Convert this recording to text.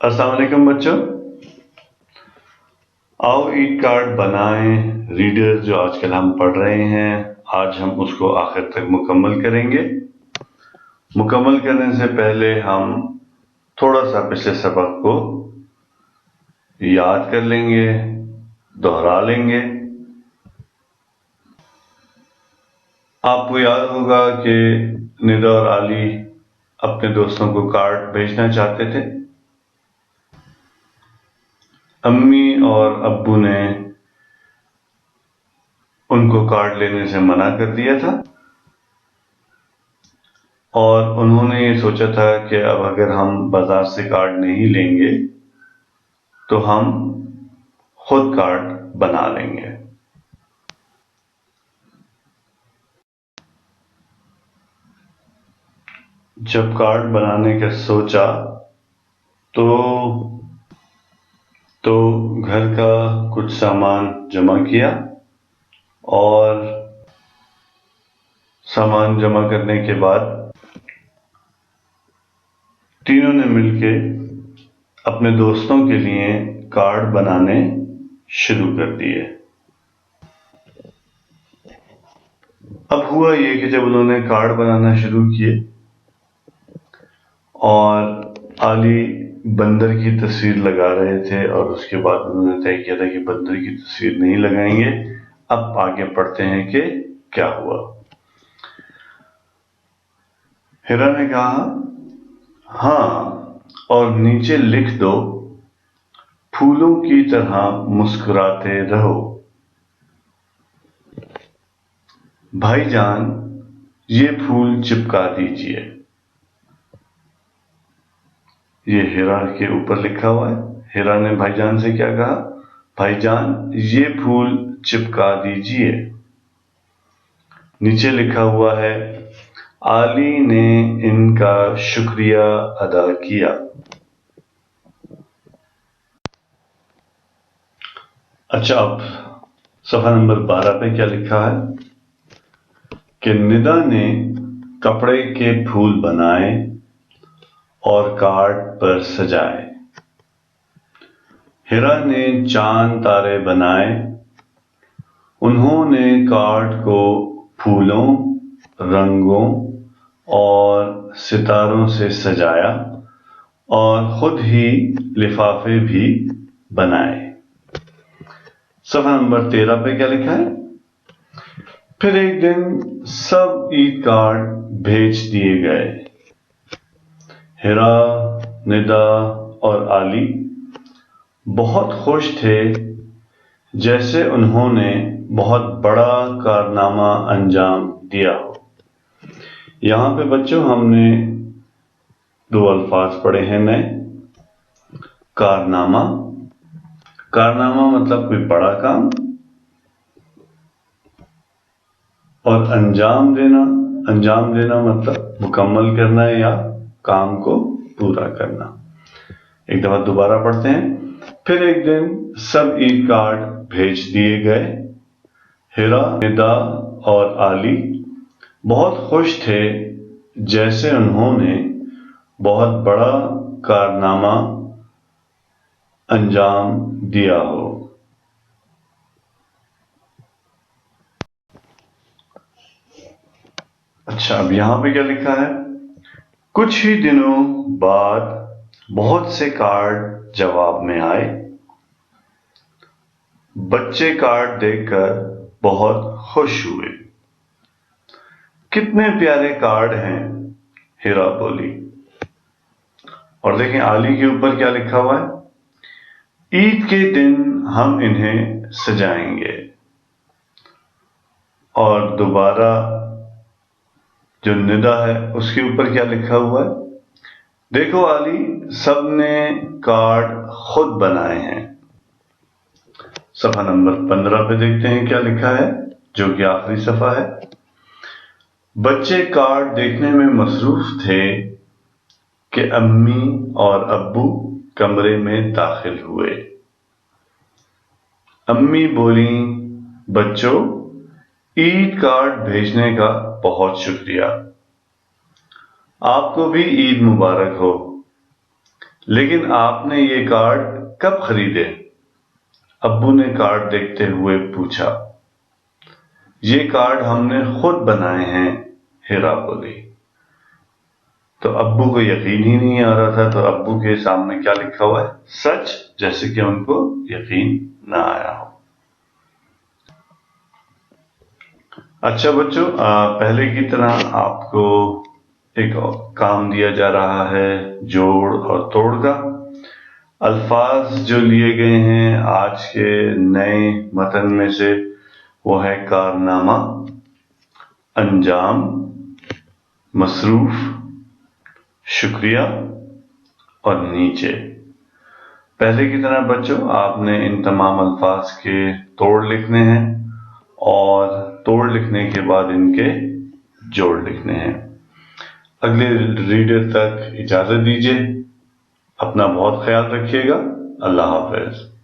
अस्सलाम वालेकुम बच्चों। आओ ईद कार्ड बनाएं। रीडर जो आजकल हम पढ़ रहे हैं, आज हम उसको आखिर तक मुकम्मल करेंगे। मुकम्मल करने से पहले हम थोड़ा सा पिछले सबक को याद कर लेंगे, दोहरा लेंगे। आपको याद होगा कि निदा और आली अपने दोस्तों को कार्ड भेजना चाहते थे। अम्मी और अब्बू ने उनको कार्ड लेने से मना कर दिया था और उन्होंने ये सोचा था कि अब अगर हम बाजार से कार्ड नहीं लेंगे तो हम खुद कार्ड बना लेंगे। जब कार्ड बनाने का सोचा तो घर का कुछ सामान जमा किया और सामान जमा करने के बाद तीनों ने मिलके अपने दोस्तों के लिए कार्ड बनाने शुरू कर दिए। अब हुआ ये कि जब उन्होंने कार्ड बनाना शुरू किए और आली बंदर की तस्वीर लगा रहे थे और उसके बाद उन्होंने तय किया था कि बंदर की तस्वीर नहीं लगाएंगे। अब आगे पढ़ते हैं कि क्या हुआ। हिरा ने कहा, हाँ, और नीचे लिख दो, फूलों की तरह मुस्कुराते रहो। भाईजान, ये फूल चिपका दीजिए। ये हिरा के ऊपर लिखा हुआ है। हिरा ने भाईजान से क्या कहा? भाईजान, ये फूल चिपका दीजिए। नीचे लिखा हुआ है, आली ने इनका शुक्रिया अदा किया। अच्छा, अब सफा नंबर 12 पे क्या लिखा है कि निदा ने कपड़े के फूल बनाए और कार्ड पर सजाए। हिरा ने चांद तारे बनाए। उन्होंने कार्ड को फूलों, रंगों और सितारों से सजाया और खुद ही लिफाफे भी बनाए। सफा नंबर 13 पे क्या लिखा है? फिर एक दिन सब ईद कार्ड भेज दिए गए। हिरा, निदा और आली बहुत खुश थे, जैसे उन्होंने बहुत बड़ा कारनामा अंजाम दिया हो। यहां पे बच्चों हमने दो अल्फाज पढ़े हैं नए। कारनामा, कारनामा मतलब कोई बड़ा काम, और अंजाम देना मतलब मुकम्मल करना या काम को पूरा करना। एक दफा दोबारा पढ़ते हैं। फिर एक दिन सब ईद कार्ड भेज दिए गए। हिरा, निदा और आली बहुत खुश थे, जैसे उन्होंने बहुत बड़ा कारनामा अंजाम दिया हो। अच्छा, अब यहां पे क्या लिखा है? कुछ ही दिनों बाद बहुत से कार्ड जवाब में आए। बच्चे कार्ड देखकर बहुत खुश हुए। कितने प्यारे कार्ड हैं, हिरा बोली। और देखें आली के ऊपर क्या लिखा हुआ है? ईद के दिन हम इन्हें सजाएंगे। और दोबारा जो निदा है उसके ऊपर क्या लिखा हुआ है? देखो आली, सबने कार्ड खुद बनाए हैं। सफा नंबर 15 पे देखते हैं क्या लिखा है, जो कि आखिरी सफा है। बच्चे कार्ड देखने में मसरूफ थे कि अम्मी और अब्बू कमरे में दाखिल हुए। अम्मी बोली, बच्चों, ईद कार्ड भेजने का बहुत शुक्रिया। आपको भी ईद मुबारक हो। لیکن آپ نے یہ کارڈ کب خریدے؟ ابو نے کارڈ دیکھتے ہوئے پوچھا۔ یہ کارڈ ہم نے خود بنائے ہیں، ہیرا بولی۔ تو ابو کو یقین ہی نہیں آ رہا تھا، تو ابو کے سامنے کیا لکھا ہوا ہے؟ سچ، جیسے کہ ان کو یقین نہ آیا ہو۔ اچھا بچوں، پہلے کی طرح آپ کو ایک کام دیا جا رہا ہے جوڑ اور توڑ کا۔ الفاظ جو لیے گئے ہیں آج کے نئے متن میں سے وہ ہے کارنامہ، انجام، مصروف، شکریہ اور نیچے۔ پہلے کی طرح بچوں آپ نے ان تمام الفاظ کے توڑ لکھنے ہیں اور توڑ لکھنے کے بعد ان کے جوڑ لکھنے ہیں۔ اگلے ریڈر تک اجازت دیجیے، اپنا بہت خیال رکھیے گا۔ اللہ حافظ۔